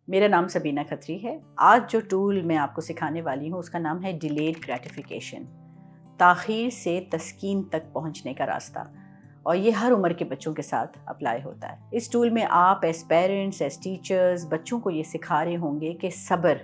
میرا نام سبینہ کھتری ہے۔ آج جو ٹول میں آپ کو سکھانے والی ہوں اس کا نام ہے ڈیلیڈ گریٹیفیکیشن، تاخیر سے تسکین تک پہنچنے کا راستہ، اور یہ ہر عمر کے بچوں کے ساتھ اپلائی ہوتا ہے۔ اس ٹول میں آپ ایز پیرنٹس، ایز ٹیچرز بچوں کو یہ سکھا رہے ہوں گے کہ صبر،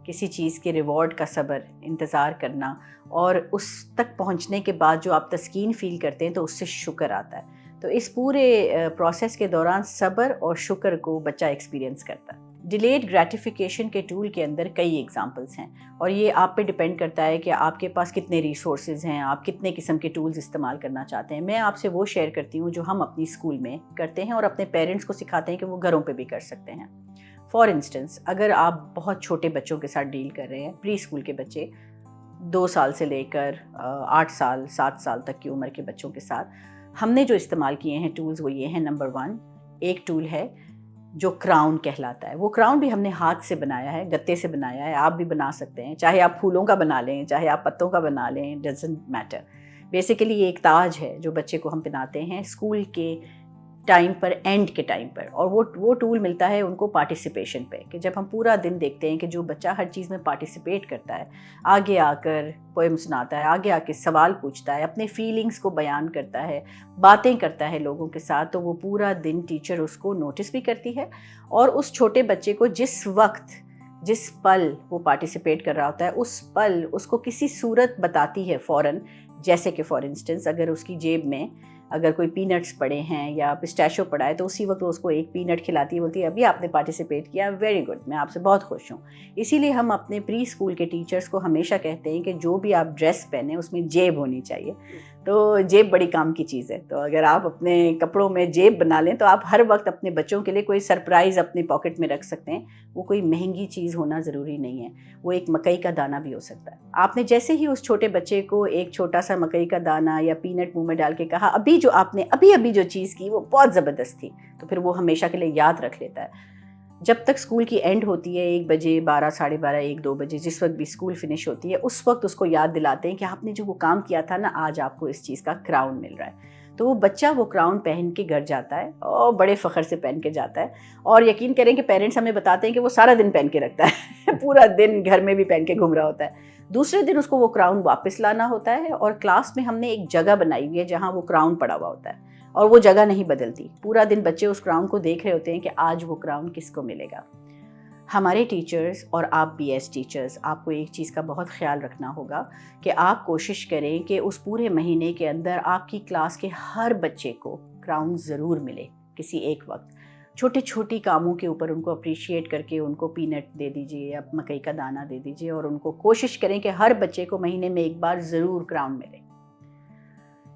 کسی چیز کے ریوارڈ کا صبر، انتظار کرنا، اور اس تک پہنچنے کے بعد جو آپ تسکین فیل کرتے ہیں تو اس سے شکر آتا ہے۔ تو اس پورے پروسیس کے دوران صبر اور شکر کو بچہ ایکسپیرینس کرتا ہے۔ ڈیلیڈ گریٹیفیکیشن کے ٹول کے اندر کئی ایگزامپلس ہیں، اور یہ آپ پہ ڈیپینڈ کرتا ہے کہ آپ کے پاس کتنے ریسورسز ہیں، آپ کتنے قسم کے ٹولز استعمال کرنا چاہتے ہیں۔ میں آپ سے وہ شیئر کرتی ہوں جو ہم اپنی اسکول میں کرتے ہیں اور اپنے پیرنٹس کو سکھاتے ہیں کہ وہ گھروں پہ بھی کر سکتے ہیں۔ فار انسٹنس، اگر آپ بہت چھوٹے بچوں کے ساتھ ڈیل کر رہے ہیں، پری اسکول کے بچے 2 سال سے لے کر 8 سال 7 سال تک کی عمر کے بچوں کے ساتھ، ہم نے جو استعمال کیے ہیں ٹولز وہ یہ ہیں۔ نمبر 1، ایک ٹول ہے جو کراؤن کہلاتا ہے۔ وہ کراؤن بھی ہم نے ہاتھ سے بنایا ہے، گتے سے بنایا ہے، آپ بھی بنا سکتے ہیں، چاہے آپ پھولوں کا بنا لیں، چاہے آپ پتوں کا بنا لیں، ڈزنٹ میٹر۔ بیسیکلی یہ ایک تاج ہے جو بچے کو ہم پہناتے ہیں اسکول کے ٹائم پر، اینڈ کے ٹائم پر، اور وہ ٹول ملتا ہے ان کو پارٹیسپیشن پہ، کہ جب ہم پورا دن دیکھتے ہیں کہ جو بچہ ہر چیز میں پارٹیسپیٹ کرتا ہے، آگے آ کر پوئم سناتا ہے، آگے آ کے سوال پوچھتا ہے، اپنے فیلنگز کو بیان کرتا ہے، باتیں کرتا ہے لوگوں کے ساتھ، تو وہ پورا دن ٹیچر اس کو نوٹس بھی کرتی ہے، اور اس چھوٹے بچے کو جس وقت جس پل وہ پارٹیسپیٹ کر رہا ہوتا ہے اس پل اس کو کسی صورت بتاتی ہے فوراً۔ جیسے کہ فار انسٹنس، اگر اس کی جیب میں اگر کوئی پینٹس پڑے ہیں یا پسٹیشو پڑا ہے تو اسی وقت وہ اس کو ایک پینٹ کھلاتی ہے، بولتی ہے ابھی آپ نے پارٹیسپیٹ کیا، ویری گڈ، میں آپ سے بہت خوش ہوں۔ اسی لیے ہم اپنے پری اسکول کے ٹیچرز کو ہمیشہ کہتے ہیں کہ جو بھی آپ ڈریس پہنیں اس میں جیب ہونی چاہیے۔ تو جیب بڑی کام کی چیز ہے، تو اگر آپ اپنے کپڑوں میں جیب بنا لیں تو آپ ہر وقت اپنے بچوں کے لیے کوئی سرپرائز اپنے پاکٹ میں رکھ سکتے ہیں۔ وہ کوئی مہنگی چیز ہونا ضروری نہیں ہے، وہ ایک مکئی کا دانہ بھی ہو سکتا ہے۔ آپ نے جیسے ہی اس چھوٹے بچے کو ایک چھوٹا سا مکئی کا دانہ یا پینٹ منہ میں ڈال کے کہا ابھی جو آپ نے ابھی جو چیز کی وہ بہت زبردست تھی، تو پھر وہ ہمیشہ کے لیے یاد رکھ لیتا ہے۔ جب تک اسکول کی اینڈ ہوتی ہے 1 بجے، 12، 12:30، 1، 2 بجے، جس وقت بھی اسکول فنش ہوتی ہے، اس وقت اس کو یاد دلاتے ہیں کہ آپ نے جو وہ کام کیا تھا نا، آج آپ کو اس چیز کا کراؤن مل رہا ہے۔ تو وہ بچہ وہ کراؤن پہن کے گھر جاتا ہے اور بڑے فخر سے پہن کے جاتا ہے، اور یقین کریں کہ پیرنٹس ہمیں بتاتے ہیں کہ وہ سارا دن پہن کے رکھتا ہے پورا دن گھر میں بھی پہن کے گھوم رہا ہوتا ہے۔ دوسرے دن اس کو وہ کراؤن واپس لانا ہوتا ہے، اور کلاس میں ہم نے ایک جگہ بنائی ہوئی ہے جہاں وہ کراؤن پڑا ہوا ہوتا ہے، اور وہ جگہ نہیں بدلتی۔ پورا دن بچے اس کراؤن کو دیکھ رہے ہوتے ہیں کہ آج وہ کراؤن کس کو ملے گا۔ ہمارے ٹیچرز اور آپ بھی ایز ٹیچرز، آپ کو ایک چیز کا بہت خیال رکھنا ہوگا کہ آپ کوشش کریں کہ اس پورے مہینے کے اندر آپ کی کلاس کے ہر بچے کو کراؤن ضرور ملے کسی ایک وقت۔ چھوٹے چھوٹی کاموں کے اوپر ان کو اپریشیٹ کر کے ان کو پینٹ دے دیجئے یا مکئی کا دانہ دے دیجئے، اور ان کو کوشش کریں کہ ہر بچے کو مہینے میں ایک بار ضرور کراؤن ملے۔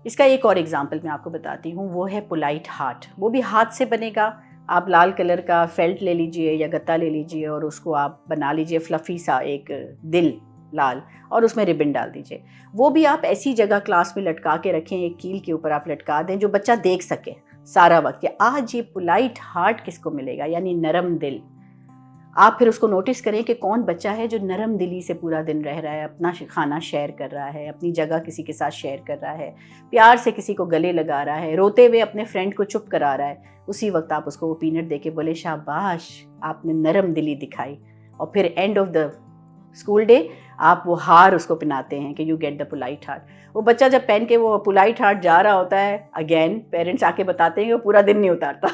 اس کا ایک اور ایگزامپل میں آپ کو بتاتی ہوں، وہ ہے پولائٹ ہارٹ۔ وہ بھی ہاتھ سے بنے گا۔ آپ لال کلر کا فیلٹ لے لیجئے یا گتا لے لیجئے، اور اس کو آپ بنا لیجئے فلفی سا ایک دل لال، اور اس میں ربن ڈال دیجئے۔ وہ بھی آپ ایسی جگہ کلاس میں لٹکا کے رکھیں، ایک کیل کے اوپر آپ لٹکا دیں جو بچہ دیکھ سکے سارا وقت کہ آج یہ پولائٹ ہارٹ کس کو ملے گا، یعنی نرم دل۔ آپ پھر اس کو نوٹس کریں کہ کون بچہ ہے جو نرم دلی سے پورا دن رہ رہا ہے، اپنا کھانا شیئر کر رہا ہے، اپنی جگہ کسی کے ساتھ شیئر کر رہا ہے، پیار سے کسی کو گلے لگا رہا ہے، روتے ہوئے اپنے فرینڈ کو چپ کرا رہا ہے۔ اسی وقت آپ اس کو وہ پینٹ دے کے بولے شاباش، آپ نے نرم دلی دکھائی۔ اور پھر end of the school day آپ وہ ہار اس کو پہناتے ہیں کہ you get the polite heart. وہ بچہ جب پہن کے وہ پولائٹ ہارٹ جا رہا ہوتا ہے، اگین پیرنٹس آ کے بتاتے ہیں کہ وہ پورا دن نہیں اتارتا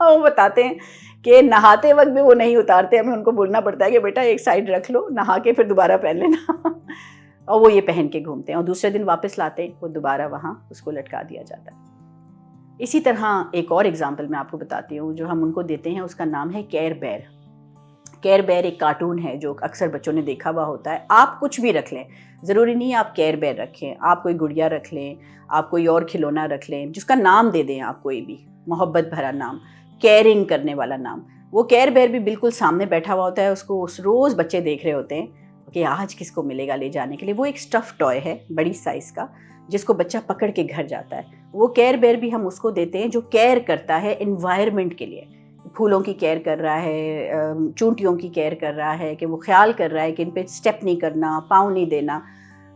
وہ بتاتے ہیں کہ نہاتے وقت بھی وہ نہیں اتارتے، ہمیں ان کو بولنا پڑتا ہے کہ بیٹا ایک سائڈ رکھ لو، نہا کے پھر دوبارہ پہن لینا اور وہ یہ پہن کے گھومتے ہیں، اور دوسرے دن واپس لاتے ہیں، وہ دوبارہ وہاں اس کو لٹکا دیا جاتا ہے۔ اسی طرح ایک اور ایگزامپل میں آپ کو بتاتی ہوں جو ہم ان کو دیتے ہیں، اس کا نام ہے کیئر بیئر۔ کیئر بیئر ایک کارٹون ہے جو اکثر بچوں نے دیکھا ہوا ہوتا ہے۔ آپ کچھ بھی رکھ لیں، ضروری نہیں آپ کیئر بیئر رکھیں، آپ کوئی گڑیا رکھ لیں، آپ کوئی اور کھلونا رکھ لیں، جس کا نام دے دیں آپ کوئی بھی محبت بھرا نام، کیئرنگ کرنے والا نام۔ وہ کیئر بیئر بھی بالکل سامنے بیٹھا ہوا ہوتا ہے، اس کو روز بچے دیکھ رہے ہوتے ہیں کہ آج کس کو ملے گا لے جانے کے لیے۔ وہ ایک اسٹف ٹوائے ہے بڑی سائز کا، جس کو بچہ پکڑ کے گھر جاتا ہے۔ وہ کیئر بیئر بھی ہم اس کو دیتے ہیں جو کیئر کرتا ہے انوائرمنٹ کے لیے، پھولوں کی کیئر کر رہا ہے، چونٹیوں کی کیئر کر رہا ہے، کہ وہ خیال کر رہا ہے کہ ان پہ اسٹیپ نہیں کرنا، پاؤں نہیں دینا۔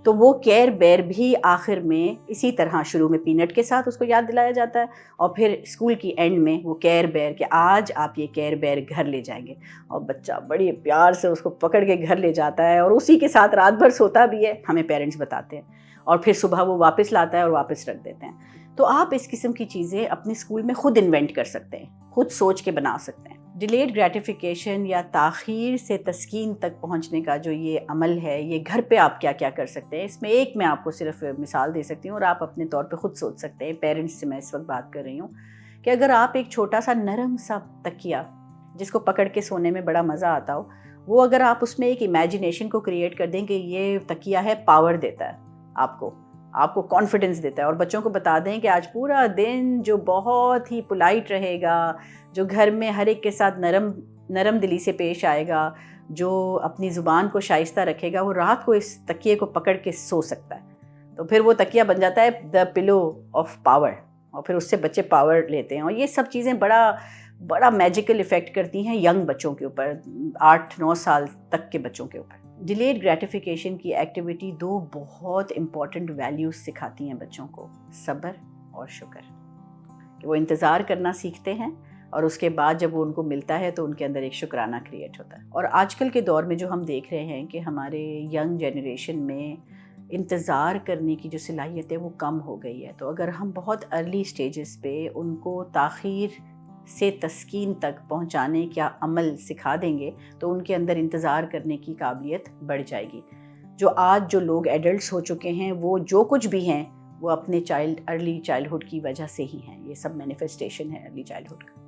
تو وہ کیئر بیئر بھی آخر میں اسی طرح شروع میں پینٹ کے ساتھ اس کو یاد دلایا جاتا ہے، اور پھر اسکول کی اینڈ میں وہ کیئر بیئر کہ آج آپ یہ کیئر بیئر گھر لے جائیں گے، اور بچہ بڑی پیار سے اس کو پکڑ کے گھر لے جاتا ہے اور اسی کے ساتھ رات بھر سوتا بھی ہے، ہمیں پیرنٹس بتاتے ہیں، اور پھر صبح وہ واپس لاتا ہے اور واپس رکھ دیتے ہیں۔ تو آپ اس قسم کی چیزیں اپنے اسکول میں خود انوینٹ کر سکتے ہیں، خود سوچ کے بنا سکتے ہیں۔ ڈیلیڈ گریٹیفیکیشن یا تاخیر سے تسکین تک پہنچنے کا جو یہ عمل ہے، یہ گھر پہ آپ کیا کیا کر سکتے ہیں، اس میں ایک میں آپ کو صرف مثال دے سکتی ہوں اور آپ اپنے طور پہ خود سوچ سکتے ہیں۔ پیرنٹس سے میں اس وقت بات کر رہی ہوں کہ اگر آپ ایک چھوٹا سا نرم سا تکیہ جس کو پکڑ کے سونے میں بڑا مزہ آتا ہو، وہ اگر آپ اس میں ایک امیجنیشن کو کریٹ کر دیں کہ یہ تکیہ ہے، پاور دیتا ہے آپ کو کانفیڈنس دیتا ہے، اور بچوں کو بتا دیں کہ آج پورا دن جو بہت ہی پولائٹ رہے گا، جو گھر میں ہر ایک کے ساتھ نرم دلی سے پیش آئے گا، جو اپنی زبان کو شائستہ رکھے گا، وہ رات کو اس تکیے کو پکڑ کے سو سکتا ہے۔ تو پھر وہ تکیہ بن جاتا ہے دا پلو آف پاور، اور پھر اس سے بچے پاور لیتے ہیں، اور یہ سب چیزیں بڑا میجیکل ایفیکٹ کرتی ہیں ینگ بچوں کے اوپر، 8-9 سال تک کے بچوں کے اوپر۔ ڈیلیڈ گریٹیفیکیشن کی ایکٹیویٹی 2 بہت امپورٹنٹ ویلیوز سکھاتی ہیں بچوں کو، صبر اور شکر، کہ وہ انتظار کرنا سیکھتے ہیں، اور اس کے بعد جب وہ ان کو ملتا ہے تو ان کے اندر ایک شکرانہ کریٹ ہوتا ہے۔ اور آج کل کے دور میں جو ہم دیکھ رہے ہیں کہ ہمارے ینگ جنریشن میں انتظار کرنے کی جو صلاحیت ہے وہ کم ہو گئی ہے، تو اگر ہم بہت ارلی سٹیجز پہ ان کو تاخیر سے تسکین تک پہنچانے کا عمل سکھا دیں گے تو ان کے اندر انتظار کرنے کی قابلیت بڑھ جائے گی۔ جو آج جو لوگ ایڈلٹس ہو چکے ہیں، وہ جو کچھ بھی ہیں وہ اپنے ارلی چائلڈہڈ کی وجہ سے ہی ہیں، یہ سب مینیفیسٹیشن ہے ارلی چائلڈہڈ کا۔